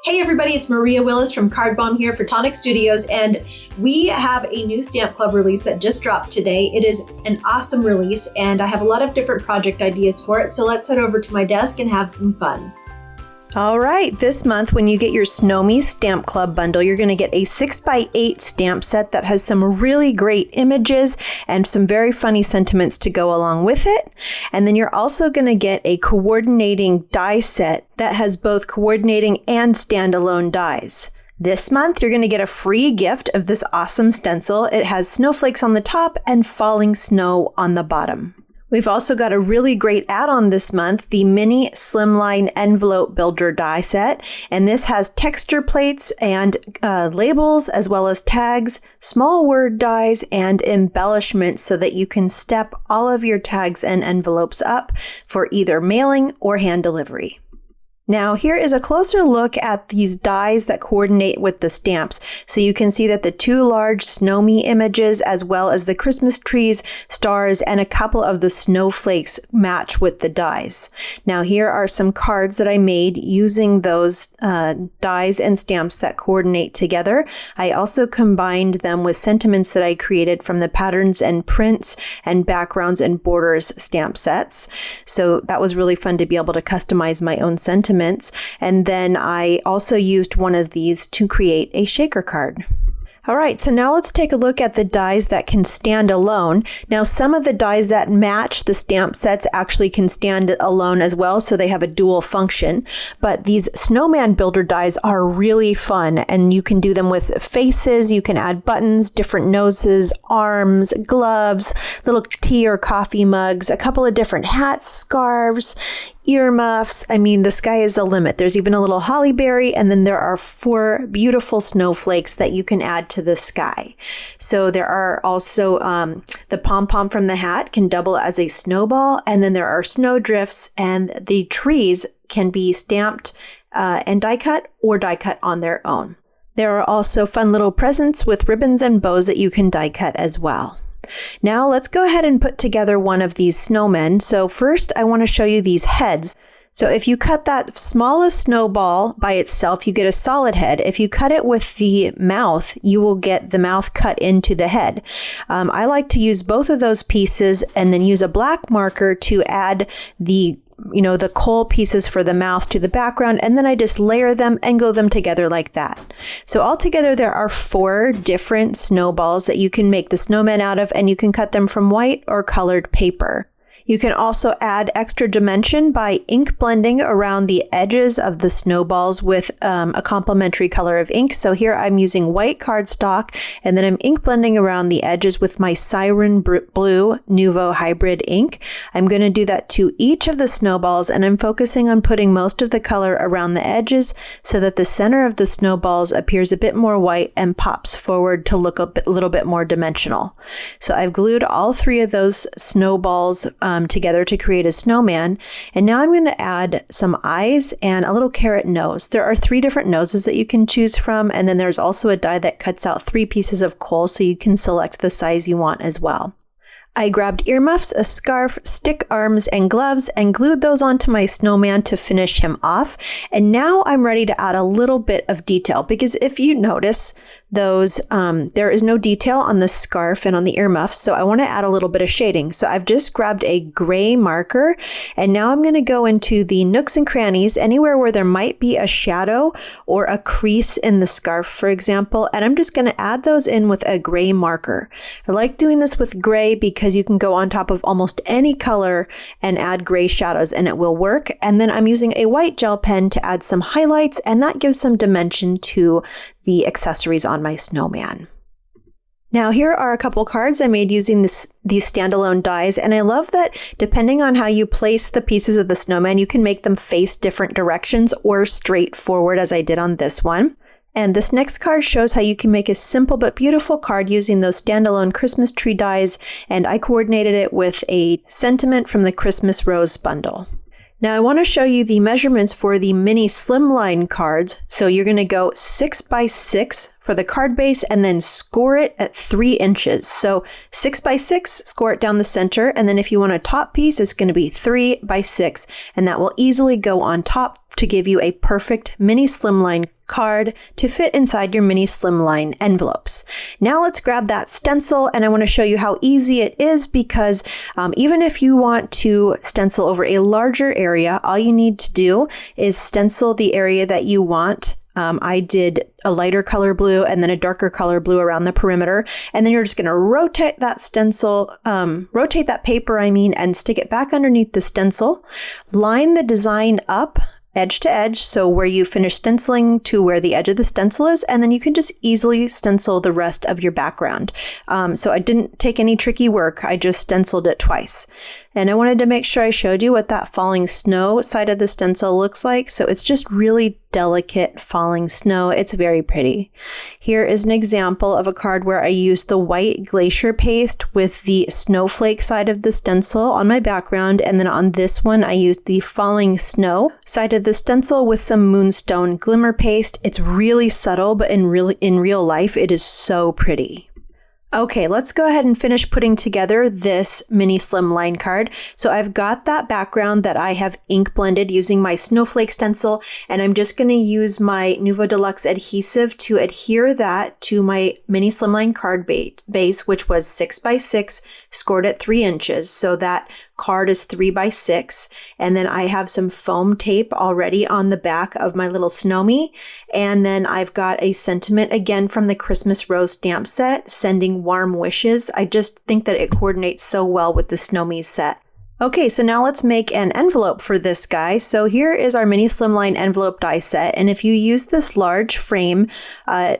Hey everybody, it's Maria Willis from Cardbomb here for Tonic Studios, and we have a new Stamp Club release that just dropped today. It is an awesome release, and I have a lot of different project ideas for it, so let's head over to my desk and have some fun. All right, this month when you get your Snowmie Stamp Club bundle, you're going to get a 6x8 stamp set that has some really great images and some very funny sentiments to go along with it. And then you're also going to get a coordinating die set that has both coordinating and standalone dies. This month, you're going to get a free gift of this awesome stencil. It has snowflakes on the top and falling snow on the bottom. We've also got a really great add-on this month, the mini Slimline envelope builder die set. And this has texture plates and labels, as well as tags, small word dies, and embellishments so that you can step all of your tags and envelopes up for either mailing or hand delivery. Now, here is a closer look at these dies that coordinate with the stamps. So you can see that the two large Snowmie images, as well as the Christmas trees, stars, and a couple of the snowflakes match with the dies. Now, here are some cards that I made using those dies and stamps that coordinate together. I also combined them with sentiments that I created from the patterns and prints and backgrounds and borders stamp sets. So that was really fun to be able to customize my own sentiments. And then I also used one of these to create a shaker card. All right, so now let's take a look at the dies that can stand alone. Now, some of the dies that match the stamp sets actually can stand alone as well, so they have a dual function. But these Snowman builder dies are really fun, and you can do them with faces, you can add buttons, different noses, arms, gloves, little tea or coffee mugs, a couple of different hats, scarves, earmuffs. I mean, the sky is the limit. There's even a little holly berry, and then there are 4 beautiful snowflakes that you can add to the sky. So there are also the pom-pom from the hat can double as a snowball, and then there are snowdrifts, and the trees can be stamped and die cut or die cut on their own. There are also fun little presents with ribbons and bows that you can die cut as well. Now let's go ahead and put together one of these snowmen. So first I want to show you these heads. So if you cut that smallest snowball by itself, you get a solid head. If you cut it with the mouth, you will get the mouth cut into the head. I like to use both of those pieces and then use a black marker to add the coal pieces for the mouth to the background, and then I just layer them and glue them together like that. So altogether there are 4 different snowballs that you can make the snowman out of, and you can cut them from white or colored paper. You can also add extra dimension by ink blending around the edges of the snowballs with a complementary color of ink. So here I'm using white cardstock, and then I'm ink blending around the edges with my Siren Blue Nuvo Hybrid ink. I'm going to do that to each of the snowballs, and I'm focusing on putting most of the color around the edges so that the center of the snowballs appears a bit more white and pops forward to look a little bit more dimensional. So I've glued all 3 of those snowballs together to create a snowman. And now I'm going to add some eyes and a little carrot nose. There are 3 different noses that you can choose from. And then there's also a die that cuts out 3 pieces of coal, so you can select the size you want as well. I grabbed earmuffs, a scarf, stick arms, and gloves and glued those onto my snowman to finish him off. And now I'm ready to add a little bit of detail, because if you notice those, there is no detail on the scarf and on the earmuffs, so I want to add a little bit of shading. So I've just grabbed a gray marker, and now I'm going to go into the nooks and crannies, anywhere where there might be a shadow or a crease in the scarf, for example, and I'm just going to add those in with a gray marker. I like doing this with gray because you can go on top of almost any color and add gray shadows and it will work. And then I'm using a white gel pen to add some highlights, and that gives some dimension to the accessories on my snowman. Now here are a couple cards I made using these standalone dies, and I love that depending on how you place the pieces of the snowman, you can make them face different directions or straight forward, as I did on this one. And this next card shows how you can make a simple but beautiful card using those standalone Christmas tree dies, and I coordinated it with a sentiment from the Christmas Rose bundle. Now I want to show you the measurements for the mini Slimline cards. So you're going to go 6 by 6 for the card base and then score it at 3 inches. So 6 by 6, score it down the center. And then if you want a top piece, it's going to be 3 by 6, and that will easily go on top to give you a perfect mini Slimline card to fit inside your mini Slimline envelopes. Now let's grab that stencil, and I want to show you how easy it is because even if you want to stencil over a larger area, all you need to do is stencil the area that you want. I did a lighter color blue and then a darker color blue around the perimeter. And then you're just going to rotate that stencil, rotate that paper, and stick it back underneath the stencil. Line the design up edge to edge, so where you finish stenciling to where the edge of the stencil is, and then you can just easily stencil the rest of your background. So I didn't take any tricky work, I just stenciled it twice. And I wanted to make sure I showed you what that falling snow side of the stencil looks like. So it's just really delicate falling snow. It's very pretty. Here is an example of a card where I used the white glacier paste with the snowflake side of the stencil on my background. And then on this one, I used the falling snow side of the stencil with some moonstone glimmer paste. It's really subtle, but in real life, it is so pretty. Okay, let's go ahead and finish putting together this mini Slimline card. So I've got that background that I have ink blended using my snowflake stencil, and I'm just going to use my Nuvo Deluxe adhesive to adhere that to my mini Slimline card base, which was 6x6, scored at 3 inches. So that card is 3x6, and then I have some foam tape already on the back of my little Snowmie, and then I've got a sentiment again from the Christmas Rose stamp set, sending warm wishes. I just think that it coordinates so well with the Snowmie set. Okay, so now let's make an envelope for this guy. So here is our mini Slimline envelope die set. And if you use this large frame,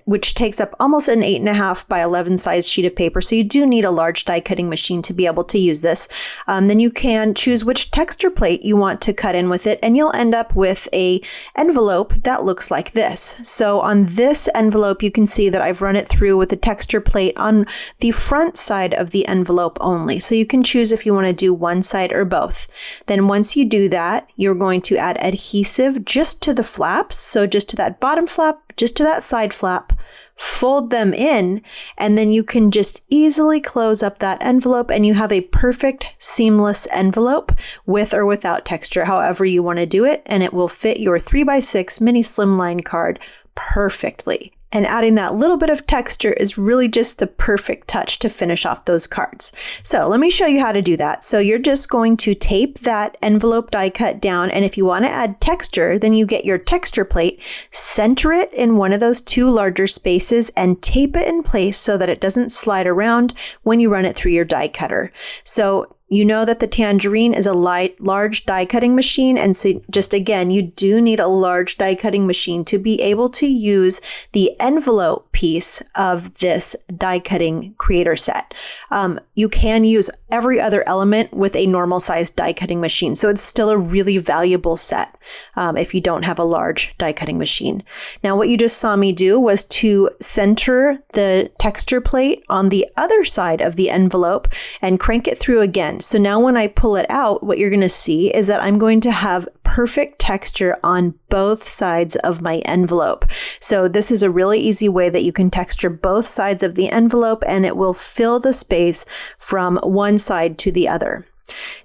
which takes up almost an 8.5 by 11 size sheet of paper, so you do need a large die cutting machine to be able to use this, then you can choose which texture plate you want to cut in with it, and you'll end up with a envelope that looks like this. So on this envelope, you can see that I've run it through with a texture plate on the front side of the envelope only. So you can choose if you want to do one side or both. Then once you do that, you're going to add adhesive just to the flaps. So just to that bottom flap, just to that side flap, fold them in, and then you can just easily close up that envelope and you have a perfect seamless envelope with or without texture, however you want to do it, and it will fit your 3x6 mini Slimline card perfectly. And adding that little bit of texture is really just the perfect touch to finish off those cards. So let me show you how to do that. So you're just going to tape that envelope die cut down, and if you want to add texture, then you get your texture plate, center it in one of those 2 larger spaces, and tape it in place so that it doesn't slide around when you run it through your die cutter. So you know that the Tangerine is a large die cutting machine, and so just again, you do need a large die cutting machine to be able to use the envelope piece of this die cutting creator set. You can use every other element with a normal sized die cutting machine, so it's still a really valuable set if you don't have a large die cutting machine. Now what you just saw me do was to center the texture plate on the other side of the envelope and crank it through again. So now when I pull it out, what you're going to see is that I'm going to have perfect texture on both sides of my envelope. So this is a really easy way that you can texture both sides of the envelope, and it will fill the space from one side to the other.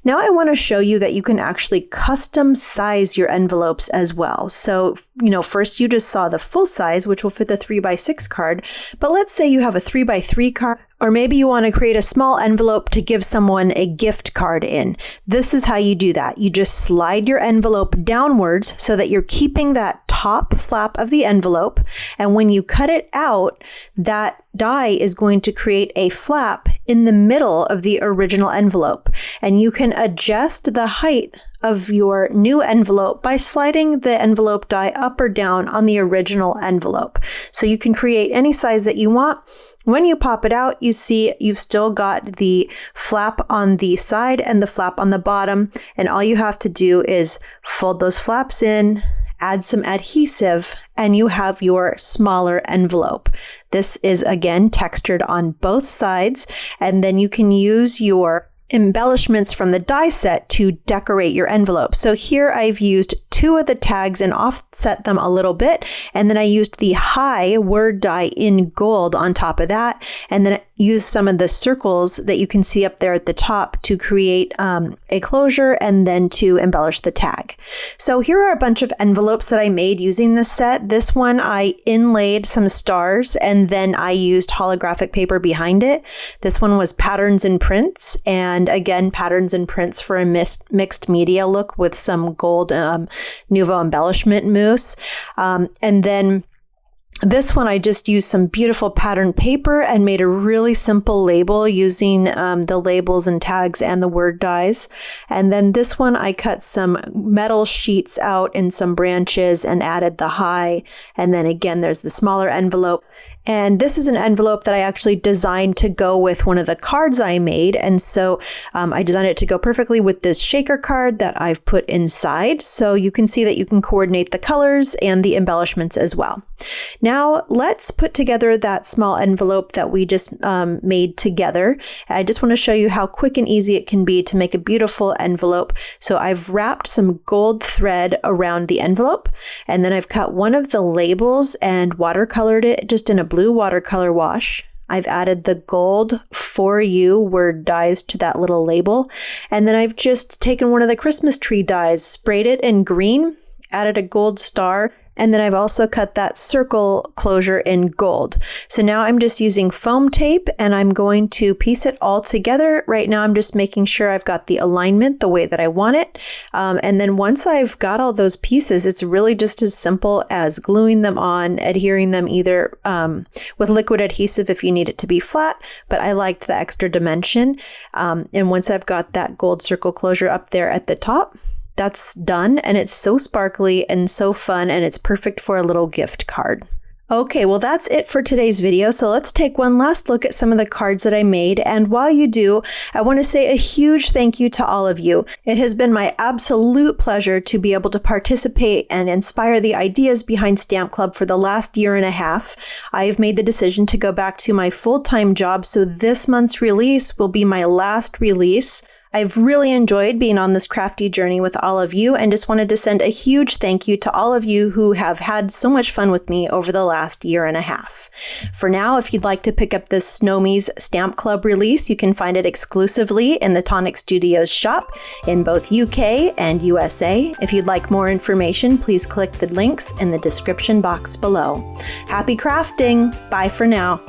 Now I want to show you that you can actually custom size your envelopes as well. So, first you just saw the full size, which will fit the 3x6 card, but let's say you have a 3x3 card, or maybe you want to create a small envelope to give someone a gift card in. This is how you do that. You just slide your envelope downwards so that you're keeping that top flap of the envelope, and when you cut it out, that die is going to create a flap in the middle of the original envelope, and you can adjust the height of your new envelope by sliding the envelope die up or down on the original envelope. So you can create any size that you want. When you pop it out, you see you've still got the flap on the side and the flap on the bottom, and all you have to do is fold those flaps in, add some adhesive, and you have your smaller envelope. This is again textured on both sides, and then you can use your embellishments from the die set to decorate your envelope. So here I've used 2 2 of the tags and offset them a little bit. And then I used the high word die in gold on top of that. And then I used some of the circles that you can see up there at the top to create a closure and then to embellish the tag. So here are a bunch of envelopes that I made using this set. This one I inlaid some stars and then I used holographic paper behind it. This one was patterns and prints, and again, patterns and prints for a mixed media look with some gold Nouveau embellishment mousse. And then this one, I just used some beautiful pattern paper and made a really simple label using the labels and tags and the word dies. And then this one, I cut some metal sheets out in some branches and added the high. And then again, there's the smaller envelope. And this is an envelope that I actually designed to go with one of the cards I made. And so I designed it to go perfectly with this shaker card that I've put inside. So you can see that you can coordinate the colors and the embellishments as well. Now let's put together that small envelope that we just made together. I just want to show you how quick and easy it can be to make a beautiful envelope. So I've wrapped some gold thread around the envelope, and then I've cut one of the labels and watercolored it just in a blue watercolor wash. I've added the gold For You word dies to that little label. And then I've just taken one of the Christmas tree dies, sprayed it in green, added a gold star, and then I've also cut that circle closure in gold. So now I'm just using foam tape and I'm going to piece it all together. Right now I'm just making sure I've got the alignment the way that I want it. And then once I've got all those pieces, it's really just as simple as gluing them on, adhering them either with liquid adhesive if you need it to be flat, but I liked the extra dimension. And once I've got that gold circle closure up there at the top, that's done, and it's so sparkly and so fun, and it's perfect for a little gift card. Okay, well that's it for today's video. So let's take one last look at some of the cards that I made. And while you do, I want to say a huge thank you to all of you. It has been my absolute pleasure to be able to participate and inspire the ideas behind Stamp Club for the last year and a half. I've made the decision to go back to my full-time job, so this month's release will be my last release. I've really enjoyed being on this crafty journey with all of you, and just wanted to send a huge thank you to all of you who have had so much fun with me over the last year and a half. For now, if you'd like to pick up this Snowmie's Stamp Club release, you can find it exclusively in the Tonic Studios shop in both UK and USA. If you'd like more information, please click the links in the description box below. Happy crafting! Bye for now.